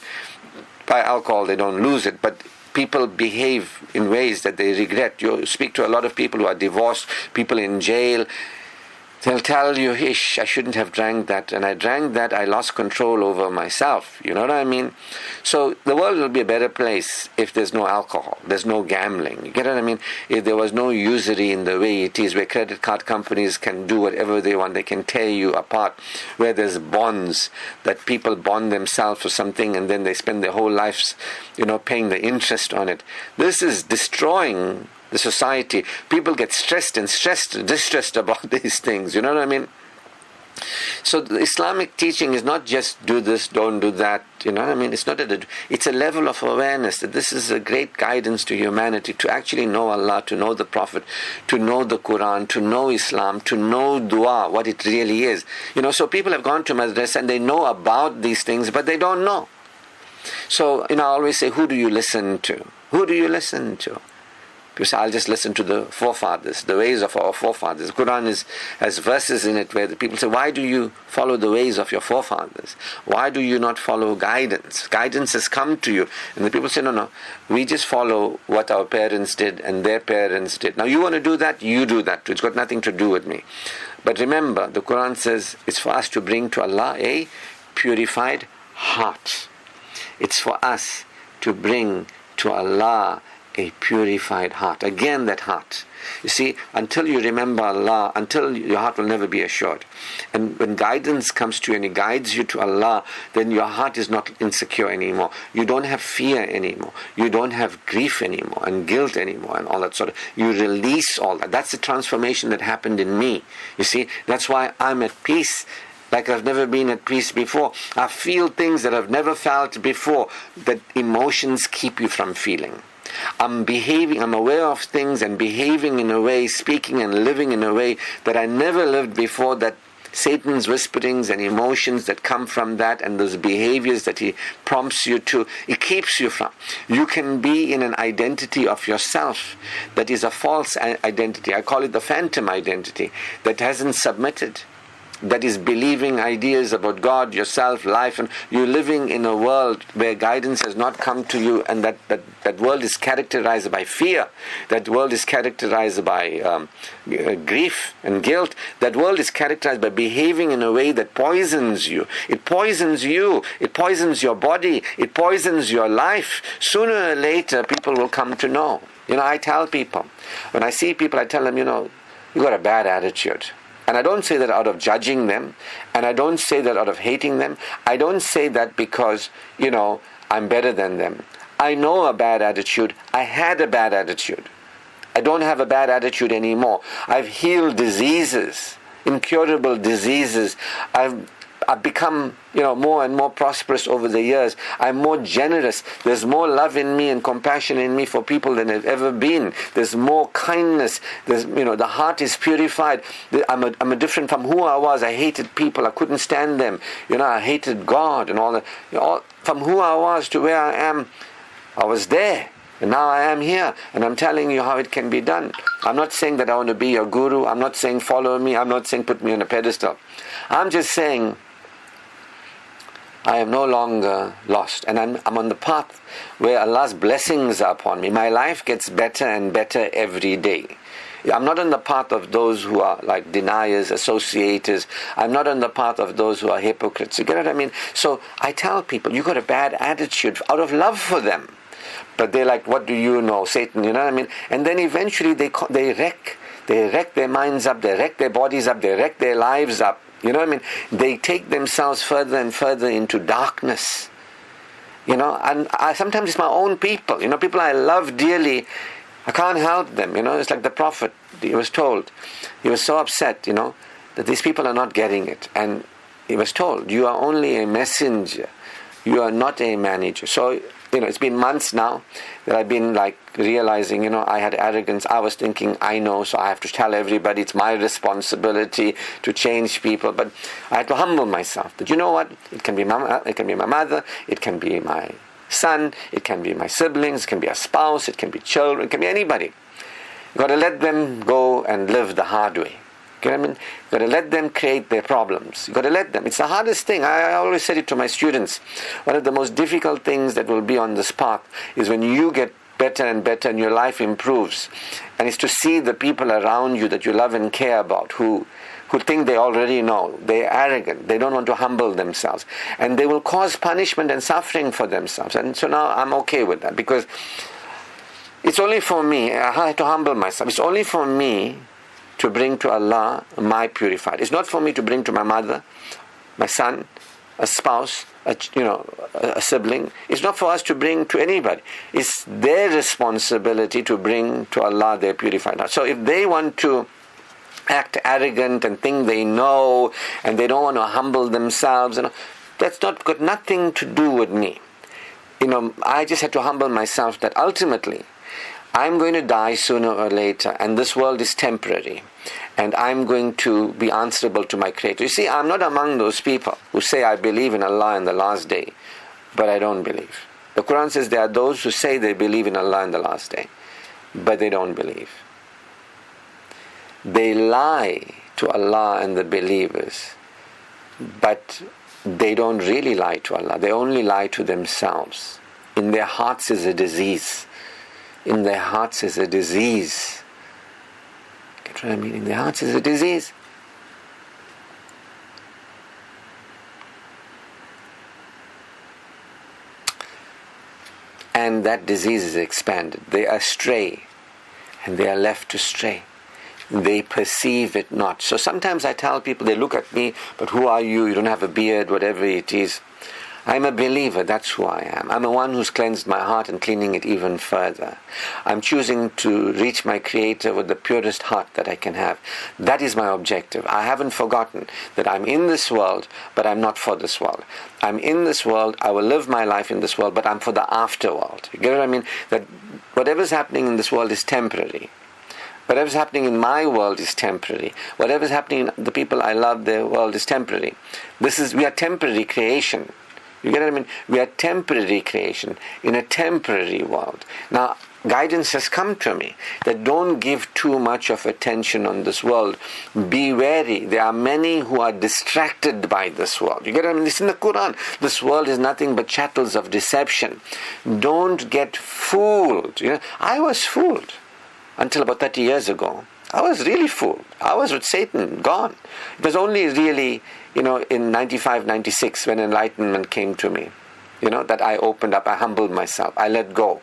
by alcohol, they don't lose it, but people behave in ways that they regret. You speak to a lot of people who are divorced, people in jail. They'll tell you, I shouldn't have drank that, and I drank that, I lost control over myself. You know what I mean? So the world will be a better place if there's no alcohol, there's no gambling. You get what I mean? If there was no usury in the way it is, where credit card companies can do whatever they want, they can tear you apart, where there's bonds, that people bond themselves for something and then they spend their whole lives, paying the interest on it. This is destroying the society. People get distressed about these things. You know what I mean? So the Islamic teaching is not just do this, don't do that. You know what I mean? It's not it's a level of awareness that this is a great guidance to humanity, to actually know Allah, to know the Prophet, to know the Quran, to know Islam, to know dua, what it really is. So people have gone to madrasa and they know about these things, but they don't know. So, I always say, who do you listen to? Who do you listen to? Because I'll just listen to the forefathers, the ways of our forefathers. The Quran has verses in it where the people say, why do you follow the ways of your forefathers? Why do you not follow guidance? Guidance has come to you. And the people say, no, we just follow what our parents did and their parents did. Now you want to do that, you do that. It's got nothing to do with me. But remember, the Quran says it's for us to bring to Allah a purified heart. It's for us to bring to Allah a purified heart. Again, that heart. You see, until you remember Allah, until your heart will never be assured. And when guidance comes to you and it guides you to Allah, then your heart is not insecure anymore. You don't have fear anymore. You don't have grief anymore and guilt anymore and all that sort of. You release all that. That's the transformation that happened in me. You see, that's why I'm at peace like I've never been at peace before. I feel things that I've never felt before, that emotions keep you from feeling. I'm aware of things and behaving in a way, speaking and living in a way that I never lived before, that Satan's whisperings and emotions that come from that, and those behaviors that he prompts you to, it keeps you from. You can be in an identity of yourself that is a false identity. I call it the phantom identity, that hasn't submitted, that is believing ideas about God, yourself, life, and you're living in a world where guidance has not come to you, and that world is characterized by fear, that world is characterized by grief and guilt, that world is characterized by behaving in a way that poisons you. It poisons you, it poisons your body, it poisons your life. Sooner or later, people will come to know. I tell people, when I see people, I tell them, you got a bad attitude. And I don't say that out of judging them, and I don't say that out of hating them. I don't say that because, I'm better than them. I know a bad attitude. I had a bad attitude. I don't have a bad attitude anymore. I've healed diseases, incurable diseases. I've become, more and more prosperous over the years. I'm more generous. There's more love in me and compassion in me for people than there's ever been. There's more kindness. There's, the heart is purified. I'm a different from who I was. I hated people. I couldn't stand them. I hated God and all that. From who I was to where I am, I was there. And now I am here, and I'm telling you how it can be done. I'm not saying that I want to be your guru. I'm not saying follow me. I'm not saying put me on a pedestal. I'm just saying I am no longer lost, and I'm on the path where Allah's blessings are upon me. My life gets better and better every day. I'm not on the path of those who are like deniers, associators. I'm not on the path of those who are hypocrites. You get what I mean? So I tell people, you got a bad attitude out of love for them. But they're like, what do you know, Satan, you know what I mean? And then eventually they wreck their minds up, they wreck their bodies up, they wreck their lives up. You know what I mean? They take themselves further and further into darkness. And sometimes it's my own people. People I love dearly, I can't help them. It's like the Prophet, he was told. He was so upset, that these people are not getting it. And he was told, you are only a messenger. You are not a manager. So, it's been months now that I've been like realizing, I had arrogance. I was thinking, I know, so I have to tell everybody it's my responsibility to change people. But I had to humble myself. That you know what? It can be my mother, it can be my son, it can be my siblings, it can be a spouse, it can be children, it can be anybody. You've got to let them go and live the hard way. You know what I mean? You've got to let them create their problems. You've got to let them. It's the hardest thing. I always said it to my students. One of the most difficult things that will be on this path is when you get better and better and your life improves. And it's to see the people around you that you love and care about who think they already know. They're arrogant. They don't want to humble themselves. And they will cause punishment and suffering for themselves. And so now I'm okay with that because it's only for me. I have to humble myself. It's only for me to bring to Allah my purified. It's not for me to bring to my mother, my son, a spouse, a sibling. It's not for us to bring to anybody. It's their responsibility to bring to Allah their purified heart. So if they want to act arrogant and think they know and they don't want to humble themselves, that's got nothing to do with me. I just had to humble myself that ultimately I'm going to die sooner or later, and this world is temporary, and I'm going to be answerable to my Creator. You see, I'm not among those people who say I believe in Allah and the last day, but I don't believe. The Quran says there are those who say they believe in Allah and the last day, but they don't believe. They lie to Allah and the believers, but they don't really lie to Allah. They only lie to themselves. In their hearts is a disease. In their hearts is a disease. Get what I mean? In their hearts is a disease. And that disease is expanded. They are stray, and they are left to stray. They perceive it not. So sometimes I tell people, they look at me, but who are you? You don't have a beard, whatever it is. I'm a believer, that's who I am. I'm the one who's cleansed my heart and cleaning it even further. I'm choosing to reach my Creator with the purest heart that I can have. That is my objective. I haven't forgotten that I'm in this world, but I'm not for this world. I'm in this world, I will live my life in this world, but I'm for the afterworld. You get what I mean? That whatever's happening in this world is temporary. Whatever's happening in my world is temporary. Whatever's happening in the people I love, their world is temporary. We are temporary creation. You get what I mean? We are temporary creation in a temporary world. Now, guidance has come to me that don't give too much of attention on this world. Be wary. There are many who are distracted by this world. You get what I mean? It's in the Quran. This world is nothing but chattels of deception. Don't get fooled. I was fooled until about 30 years ago. I was really fooled. I was with Satan, gone. It was only really, in 95, 96 when enlightenment came to me. That I opened up, I humbled myself, I let go.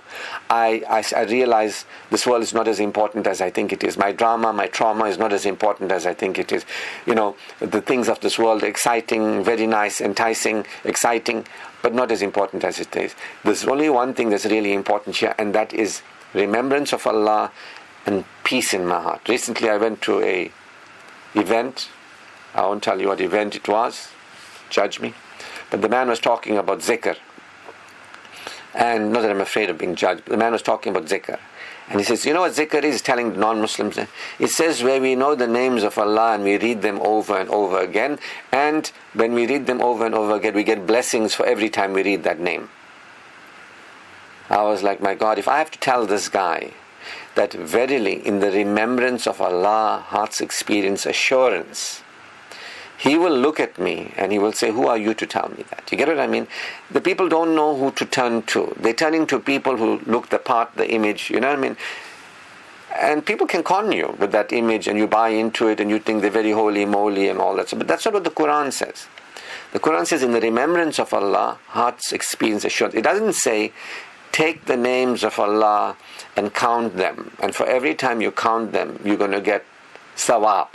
I realized this world is not as important as I think it is. My drama, my trauma is not as important as I think it is. The things of this world, exciting, very nice, enticing, exciting, but not as important as it is. There's only one thing that's really important here, and that is remembrance of Allah and peace in my heart. Recently I went to a event. I won't tell you what event it was. Judge me. But the man was talking about zikr. And not that I'm afraid of being judged, but the man was talking about zikr. And he says, you know what zikr is? Telling non-Muslims. It says where we know the names of Allah and we read them over and over again. And when we read them over and over again, we get blessings for every time we read that name. I was like, my God, if I have to tell this guy that verily in the remembrance of Allah, hearts experience assurance, he will look at me and he will say, who are you to tell me that? You get what I mean? The people don't know who to turn to. They're turning to people who look the part, the image, you know what I mean? And people can con you with that image and you buy into it and you think they're very holy moly and all that. But that's not what the Quran says. The Quran says in the remembrance of Allah, hearts experience assurance. It doesn't say, take the names of Allah and count them. And for every time you count them, you're going to get sawab.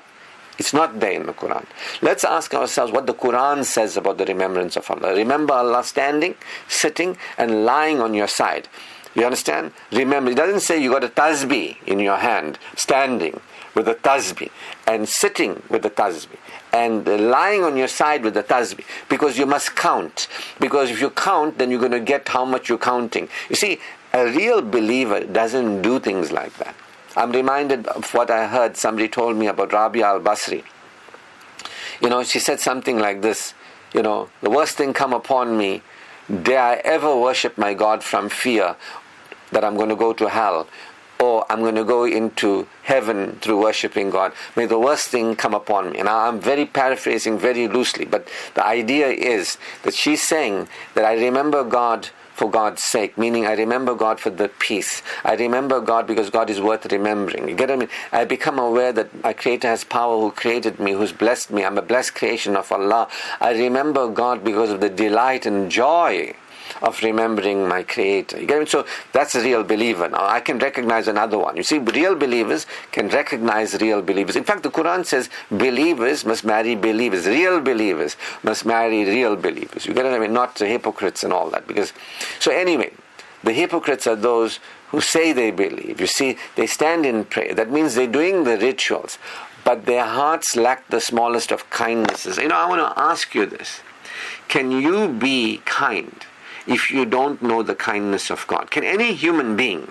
It's not there in the Quran. Let's ask ourselves what the Quran says about the remembrance of Allah. Remember Allah standing, sitting, and lying on your side. You understand? Remember, it doesn't say you got a tasbih in your hand, standing with a tasbih, and sitting with a tasbih, and lying on your side with the tasbih, because you must count. Because if you count, then you're going to get how much you're counting. You see, a real believer doesn't do things like that. I'm reminded of what I heard somebody told me about Rabia al-Basri. She said something like this, the worst thing come upon me, dare I ever worship my God from fear that I'm going to go to hell, or I'm going to go into heaven through worshipping God. May the worst thing come upon me. And I'm very paraphrasing very loosely, but the idea is that she's saying that I remember God for God's sake, meaning I remember God for the peace. I remember God because God is worth remembering. You get what I mean? I become aware that my Creator has power, who created me, who's blessed me. I'm a blessed creation of Allah. I remember God because of the delight and joy of remembering my Creator. You get it? So that's a real believer. Now I can recognize another one. You see, real believers can recognize real believers. In fact, the Quran says believers must marry believers. Real believers must marry real believers. You get it? I mean, not the hypocrites and all that. So anyway, the hypocrites are those who say they believe. You see, they stand in prayer. That means they're doing the rituals, but their hearts lack the smallest of kindnesses. I want to ask you this. Can you be kind if you don't know the kindness of God? Can any human being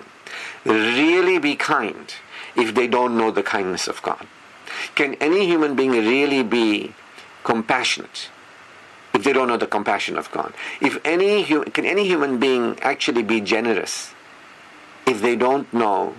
really be kind if they don't know the kindness of God? Can any human being really be compassionate if they don't know the compassion of God? Can any human being actually be generous if they don't know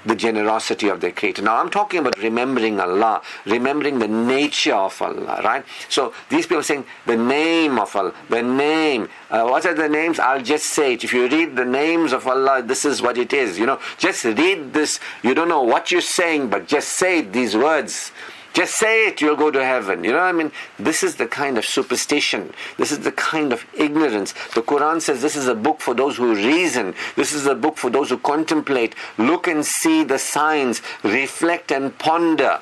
the generosity of their Creator? Now I'm talking about remembering Allah, remembering the nature of Allah, right? So these people are saying the name of Allah, the name. What are the names? I'll just say it. If you read the names of Allah, this is what it is. Just read this. You don't know what you're saying, but just say these words. Just say it, you'll go to heaven. You know what I mean? This is the kind of superstition. This is the kind of ignorance. The Quran says this is a book for those who reason. This is a book for those who contemplate. Look and see the signs. Reflect and ponder.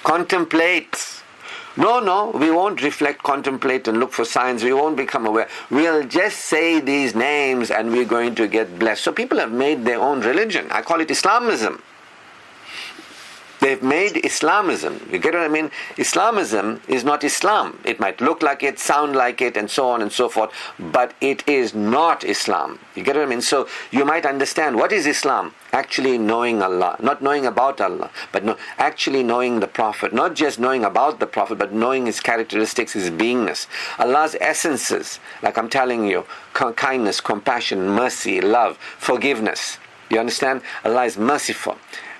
Contemplate. No, we won't reflect, contemplate and look for signs. We won't become aware. We'll just say these names and we're going to get blessed. So people have made their own religion. I call it Islamism. They've made Islamism. You get what I mean? Islamism is not Islam. It might look like it, sound like it, and so on and so forth, but it is not Islam. You get what I mean? So you might understand, what is Islam? Actually knowing Allah. Not knowing about Allah, but actually knowing the Prophet. Not just knowing about the Prophet, but knowing his characteristics, his beingness. Allah's essences, like I'm telling you, kindness, compassion, mercy, love, forgiveness. You understand? Allah is merciful.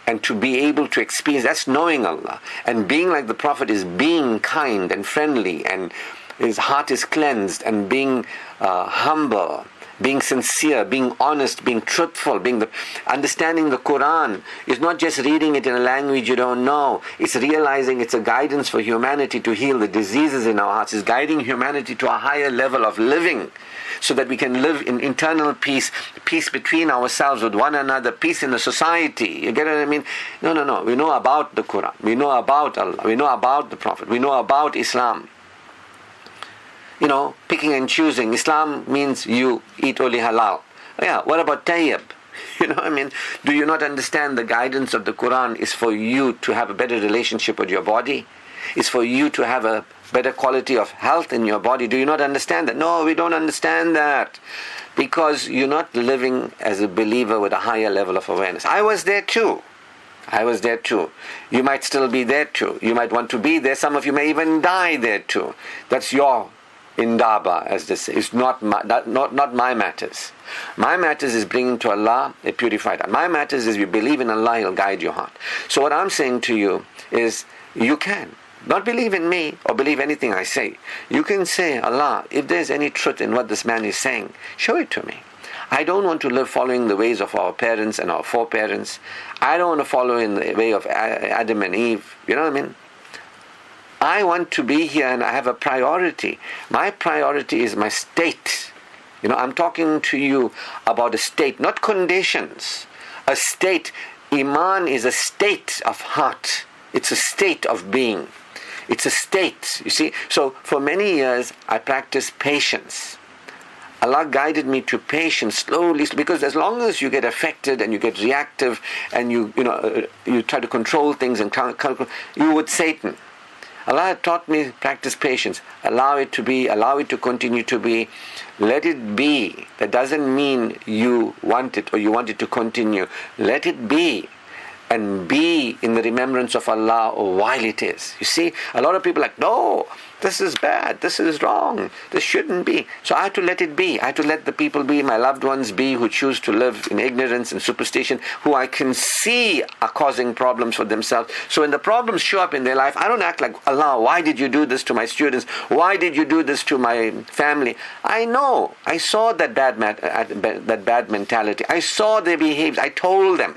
And to be able to experience, that's knowing Allah. And being like the Prophet is being kind and friendly, and his heart is cleansed, and being humble, being sincere, being honest, being truthful, understanding the Quran is not just reading it in a language you don't know. It's realizing it's a guidance for humanity to heal the diseases in our hearts. It's guiding humanity to a higher level of living, so that we can live in internal peace, peace between ourselves, with one another, peace in the society. You get what I mean? No. We know about the Quran. We know about Allah. We know about the Prophet. We know about Islam. Picking and choosing. Islam means you eat only halal. Yeah, what about tayyib? Do you not understand the guidance of the Quran is for you to have a better relationship with your body? It's for you to have a better quality of health in your body. Do you not understand that? No, we don't understand that. Because you're not living as a believer with a higher level of awareness. I was there too. You might still be there too. You might want to be there. Some of you may even die there too. That's your indaba, as they say. It's not my matters. My matters is bringing to Allah a purified heart. My matters is you believe in Allah, He'll guide your heart. So what I'm saying to you is, you can not believe in me or believe anything I say. You can say, Allah, if there's any truth in what this man is saying, show it to me. I don't want to live following the ways of our parents and our foreparents. I don't want to follow in the way of Adam and Eve. You know what I mean? I want to be here, and I have a priority. My priority is my state. I'm talking to you about a state, not conditions. A state. Iman is a state of heart. It's a state of being. It's a state, you see. So for many years, I practiced patience. Allah guided me to patience slowly, because as long as you get affected and you get reactive and you try to control things and you with Satan. Allah had taught me practice patience. Allow it to be, allow it to continue to be. Let it be. That doesn't mean you want it or you want it to continue. Let it be. And be in the remembrance of Allah while it is. You see, a lot of people are like, no, this is bad, this is wrong, this shouldn't be. So I had to let it be. I had to let the people be, my loved ones be, who choose to live in ignorance and superstition, who I can see are causing problems for themselves. So when the problems show up in their life, I don't act like, Allah, why did you do this to my students? Why did you do this to my family? I know. I saw that bad mentality. I saw their behavior. I told them.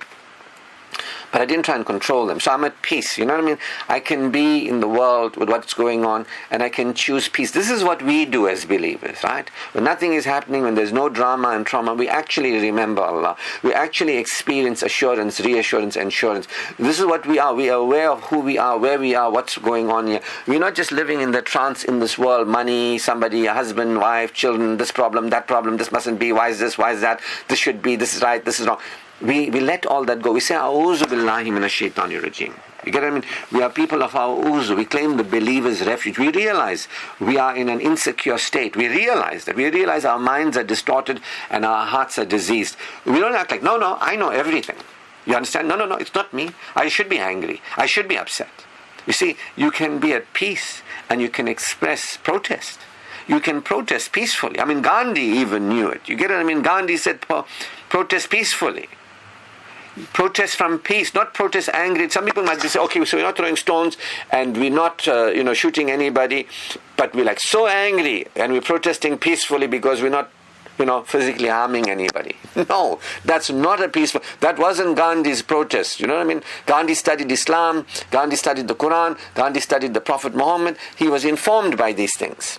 But I didn't try and control them. So I'm at peace. You know what I mean? I can be in the world with what's going on, and I can choose peace. This is what we do as believers, right? When nothing is happening, when there's no drama and trauma, we actually remember Allah. We actually experience assurance, reassurance, assurance. This is what we are. We are aware of who we are, where we are, what's going on here. We're not just living in the trance in this world. Money, somebody, a husband, wife, children, this problem, this mustn't be, why is this, why is that, this should be, this is right, this is wrong. We let all that go. We say, A'udhu billahi minash shaitani rajim. You get what I mean? We are people of A'udhu. We claim the believer's refuge. We realize we are in an insecure state. We realize that. We realize our minds are distorted and our hearts are diseased. We don't act like, no, I know everything. You understand? No, it's not me. I should be angry. I should be upset. You see, you can be at peace and you can express protest. You can protest peacefully. I mean, Gandhi even knew it. You get what I mean? Gandhi said, protest peacefully. Protest from peace, not protest angry. Some people might be say, okay, so we're not throwing stones and we're not, shooting anybody, but we're like so angry and we're protesting peacefully because we're not, physically harming anybody. No, that's not a peaceful. That wasn't Gandhi's protest. You know what I mean? Gandhi studied Islam. Gandhi studied the Quran. Gandhi studied the Prophet Muhammad. He was informed by these things.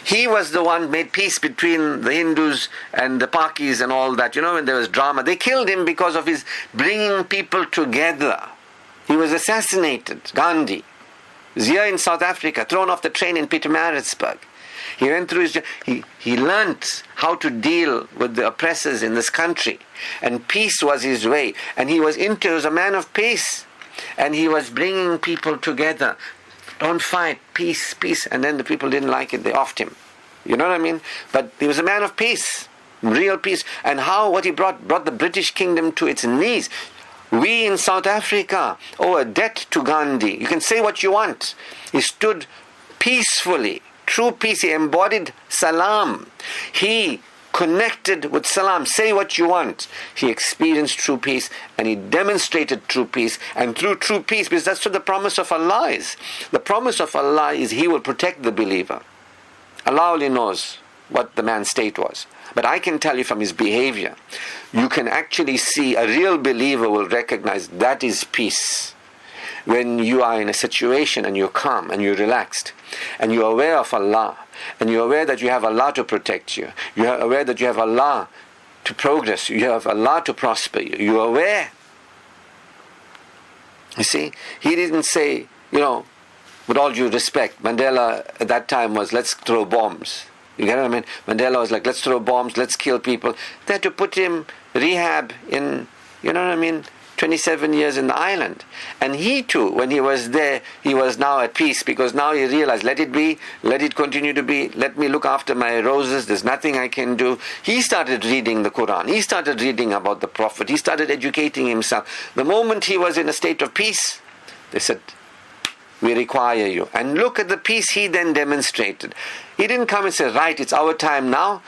He was the one who made peace between the Hindus and the Pakis and all that. When there was drama, they killed him because of his bringing people together. He was assassinated, Gandhi. He was here in South Africa, thrown off the train in Pietermaritzburg. He went through he learnt how to deal with the oppressors in this country. And peace was his way. And he was a man of peace. And he was bringing people together. Don't fight, peace, peace. And then the people didn't like it, they offed him. You know what I mean? But he was a man of peace, real peace. And what he brought the British kingdom to its knees. We in South Africa owe a debt to Gandhi. You can say what you want. He stood peacefully, true peace. He embodied salam. He connected with salam. Say what you want. He experienced true peace and he demonstrated true peace. And through true peace, because that's what the promise of Allah is. The promise of Allah is He will protect the believer. Allah only knows what the man's state was. But I can tell you from his behavior, you can actually see a real believer will recognize that is peace. When you are in a situation and you're calm and you're relaxed and you're aware of Allah and you're aware that you have Allah to protect you, you're aware that you have Allah to progress, you have Allah to prosper you, you're aware. You see, he didn't say, with all due respect, Mandela at that time was, let's throw bombs. You get what I mean? Mandela was like, let's throw bombs, let's kill people. They had to put him rehab in, 27 years in the island. And he too, when he was there, he was now at peace, because now he realized, let it be, let it continue to be, let me look after my roses, there's nothing I can do. He started reading the Quran, he started reading about the Prophet, he started educating himself. The moment he was in a state of peace, they said, we require you. And look at the peace he then demonstrated. He didn't come and say, right, it's our time now,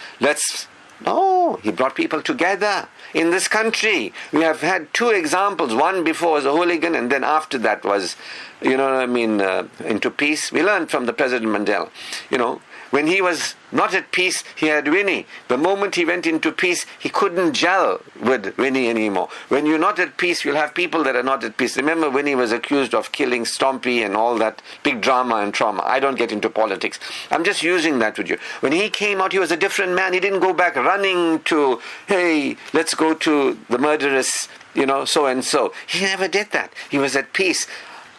No, he brought people together in this country. We have had two examples. One before was a hooligan, and then after that was, into peace. We learned from the President Mandela, when he was not at peace, he had Winnie. The moment he went into peace, he couldn't gel with Winnie anymore. When you're not at peace, you'll have people that are not at peace. Remember, Winnie was accused of killing Stompy and all that big drama and trauma. I don't get into politics. I'm just using that with you. When he came out, he was a different man. He didn't go back running to, hey, let's go to the murderous, so-and-so. He never did that. He was at peace.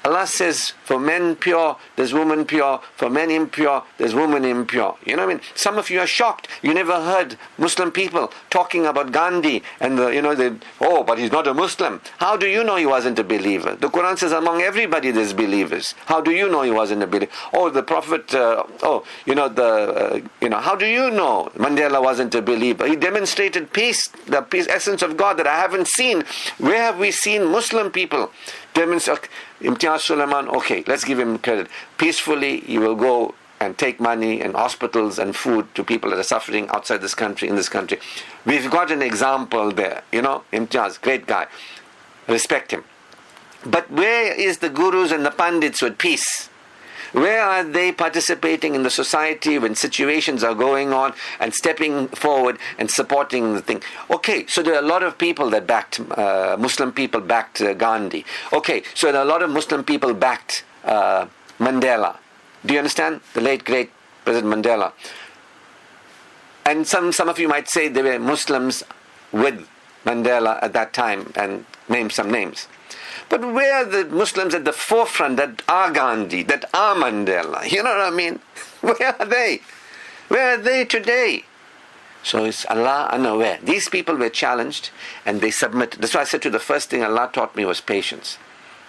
Allah says, for men pure, there's woman pure. For men impure, there's woman impure. You know what I mean? Some of you are shocked. You never heard Muslim people talking about Gandhi and but he's not a Muslim. How do you know he wasn't a believer? The Quran says among everybody there's believers. How do you know he wasn't a believer? Oh, the Prophet, how do you know Mandela wasn't a believer? He demonstrated peace, the peace essence of God that I haven't seen. Where have we seen Muslim people demonstrate? Imtiaz Sulaiman, okay, let's give him credit. Peacefully, he will go and take money and hospitals and food to people that are suffering outside this country, in this country. We've got an example there, Imtiaz, great guy. Respect him. But where is the gurus and the pandits with peace? Where are they participating in the society when situations are going on and stepping forward and supporting the thing? Okay, so there are a lot of people that backed, Muslim people backed Gandhi. Okay, so there are a lot of Muslim people backed Mandela. Do you understand? The late, great President Mandela. And some of you might say they were Muslims with Mandela at that time and name some names. But where are the Muslims at the forefront that are Gandhi, that are Mandela? You know what I mean? Where are they? Where are they today? So it's Allah unaware. These people were challenged and they submitted. That's why I said to you, the first thing Allah taught me was patience.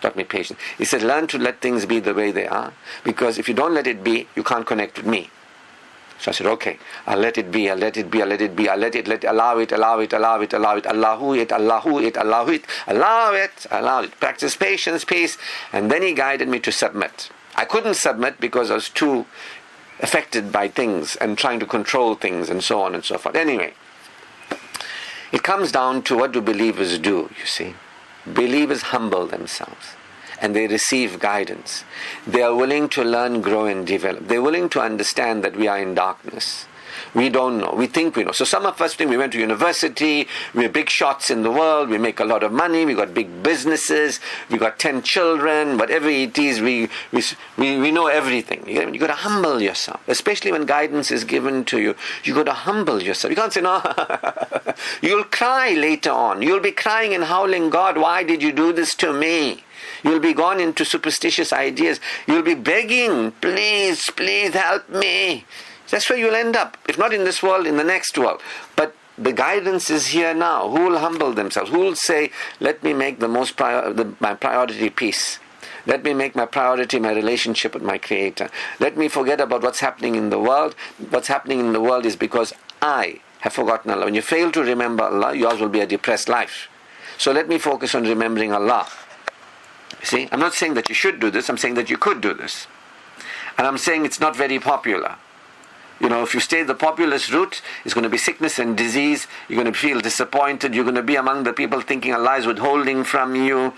Taught me patience. He said, learn to let things be the way they are, because if you don't let it be, you can't connect with me. So I said, okay, I'll let it be, I'll let it be, I'll let it be, allow it, allow it, allow it, allow it, allow it, allow it, allow it, allow it, allow it. Practice patience, peace. And then he guided me to submit. I couldn't submit because I was too affected by things and trying to control things and so on and so forth. Anyway, it comes down to what do believers do, you see. Believers humble themselves. And they receive guidance. They are willing to learn, grow and develop. They're willing to understand that we are in darkness. We don't know. We think we know. So some of us think we went to university, we're big shots in the world, we make a lot of money, we got big businesses, we got 10 children, whatever it is, we know everything. You got to humble yourself. Especially when guidance is given to you, you got to humble yourself. You can't say, no. You'll cry later on. You'll be crying and howling, God, why did you do this to me? You'll be gone into superstitious ideas. You'll be begging, please, please help me. That's where you'll end up. If not in this world, in the next world. But the guidance is here now. Who will humble themselves? Who will say, let me make my priority peace. Let me make my priority my relationship with my Creator. Let me forget about what's happening in the world. What's happening in the world is because I have forgotten Allah. When you fail to remember Allah, yours will be a depressed life. So let me focus on remembering Allah. You see, I'm not saying that you should do this, I'm saying that you could do this. And I'm saying it's not very popular. If you stay the populist route, it's going to be sickness and disease. You're going to feel disappointed. You're going to be among the people thinking Allah is withholding from you.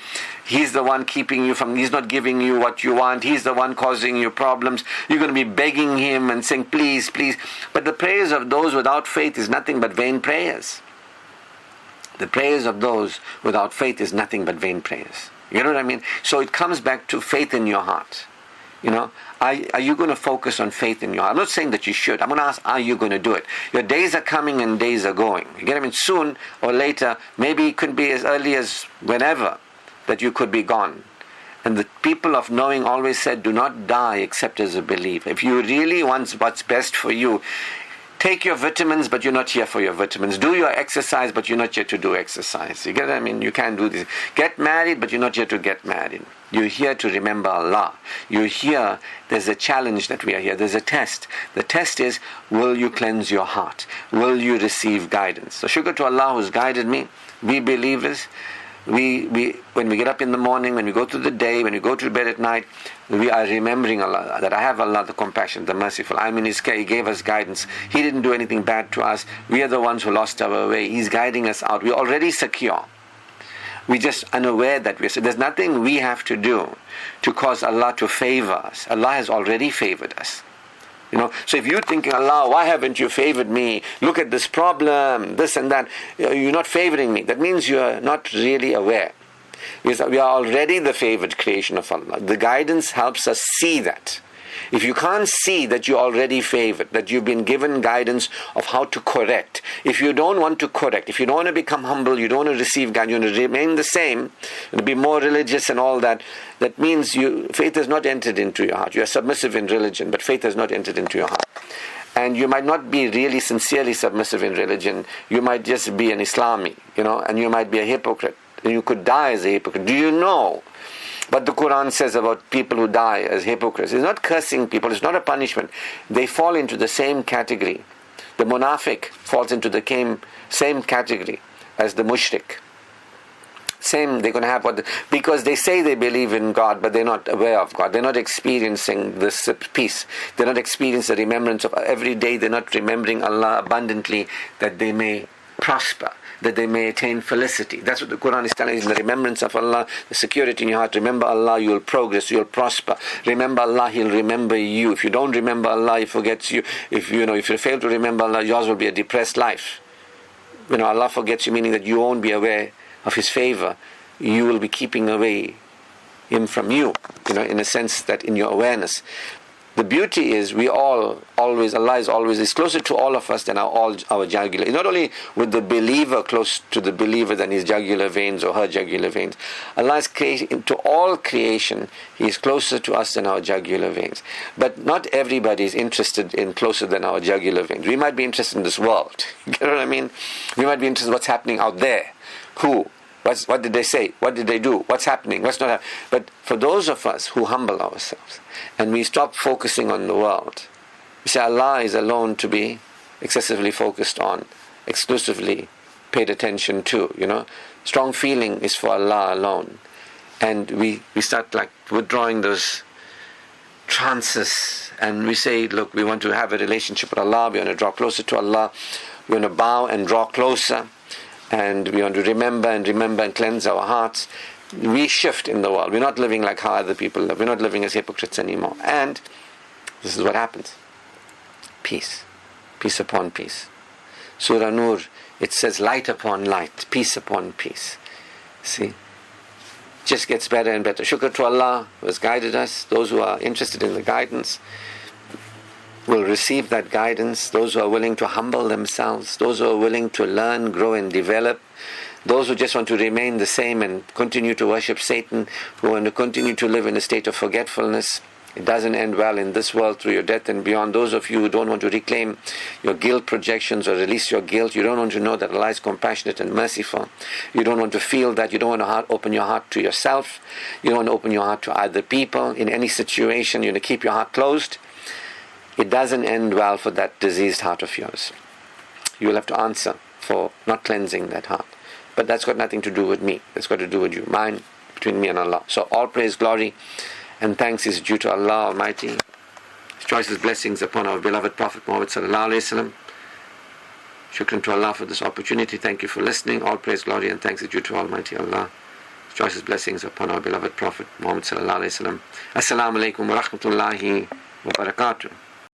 He's the one keeping you from, He's not giving you what you want. He's the one causing you problems. You're going to be begging Him and saying, please, please. But the prayers of those without faith is nothing but vain prayers. The prayers of those without faith is nothing but vain prayers. You know what I mean? So it comes back to faith in your heart. Are you going to focus on faith in your heart? I'm not saying that you should. I'm going to ask, are you going to do it? Your days are coming and days are going. You get what I mean? Soon or later, maybe it could be as early as whenever that you could be gone. And the people of knowing always said, do not die except as a believer. If you really want what's best for you, take your vitamins, but you're not here for your vitamins. Do your exercise, but you're not here to do exercise. You get what I mean? You can't do this. Get married, but you're not here to get married. You're here to remember Allah. You're here, there's a challenge that we are here. There's a test. The test is, will you cleanse your heart? Will you receive guidance? So shukr to Allah who's guided me. We believers, when we get up in the morning, when we go through the day, when we go to bed at night, we are remembering Allah, that I have Allah, the compassionate, the merciful. I'm in His care. He gave us guidance. He didn't do anything bad to us. We are the ones who lost our way. He's guiding us out. We're already secure. We're just unaware that we're so. There's nothing we have to do to cause Allah to favor us. Allah has already favored us. So if you're thinking, Allah, why haven't you favored me? Look at this problem, this and that. You're not favoring me. That means you're not really aware. We are already the favored creation of Allah. The guidance helps us see that. If you can't see that you're already favored, that you've been given guidance of how to correct, if you don't want to correct, if you don't want to become humble, you don't want to receive guidance, you want to remain the same, and be more religious and all that, that means faith has not entered into your heart. You are submissive in religion, but faith has not entered into your heart. And you might not be really sincerely submissive in religion. You might just be an Islami, and you might be a hypocrite. And you could die as a hypocrite. Do you know what the Quran says about people who die as hypocrites? It's not cursing people, it's not a punishment. They fall into the same category. The munafiq falls into the same category as the mushrik. Same, they're going to have because they say they believe in God, but they're not aware of God. They're not experiencing this peace. They're not experiencing the remembrance of every day. They're not remembering Allah abundantly, that they may prosper, that they may attain felicity. That's what the Quran is telling us, in the remembrance of Allah, the security in your heart. Remember Allah, you'll progress, you'll prosper. Remember Allah, He'll remember you. If you don't remember Allah, He forgets you. If you fail to remember Allah, yours will be a depressed life. Allah forgets you, meaning that you won't be aware of His favor. You will be keeping away Him from you, in a sense that in your awareness. The beauty is Allah is closer to all of us than our jugular. Not only with the believer close to the believer than his jugular veins or her jugular veins. Allah is to all creation, He is closer to us than our jugular veins. But not everybody is interested in closer than our jugular veins. We might be interested in this world. You know what I mean? We might be interested in what's happening out there. Who? What did they say? What did they do? What's happening? What's not happening? But for those of us who humble ourselves and we stop focusing on the world, we say Allah is alone to be excessively focused on, exclusively paid attention to. Strong feeling is for Allah alone. And we start withdrawing those trances, and we say, look, we want to have a relationship with Allah, we want to draw closer to Allah, we want to bow and draw closer. And we want to remember and cleanse our hearts. We shift in the world. We're not living like how other people live. We're not living as hypocrites anymore. And this is what happens. Peace. Peace upon peace. Surah Nur, it says light upon light, peace upon peace. See? Just gets better and better. Shukr to Allah who has guided us. Those who are interested in the guidance will receive that guidance. Those who are willing to humble themselves, those who are willing to learn, grow and develop, those who just want to remain the same and continue to worship Satan, who want to continue to live in a state of forgetfulness, It doesn't end well in this world through your death and beyond. Those of you who don't want to reclaim your guilt projections or release your guilt, you don't want to know that Allah is compassionate and merciful. You don't want to feel that. You don't want to open your heart to yourself. You don't want to open your heart to other people. In any situation, you want to keep your heart closed. It doesn't end well for that diseased heart of yours. You will have to answer for not cleansing that heart. But that's got nothing to do with me. That's got to do with you. Mine, between me and Allah. So all praise, glory, and thanks is due to Allah Almighty. His choicest blessings upon our beloved Prophet Muhammad sallallahu alaihi wasallam. Shukran to Allah for this opportunity. Thank you for listening. All praise, glory, and thanks is due to Almighty Allah. His choicest blessings upon our beloved Prophet Muhammad sallallahu alaihi wasallam. Assalamu alaikum wa rahmatullahi wa barakatuh.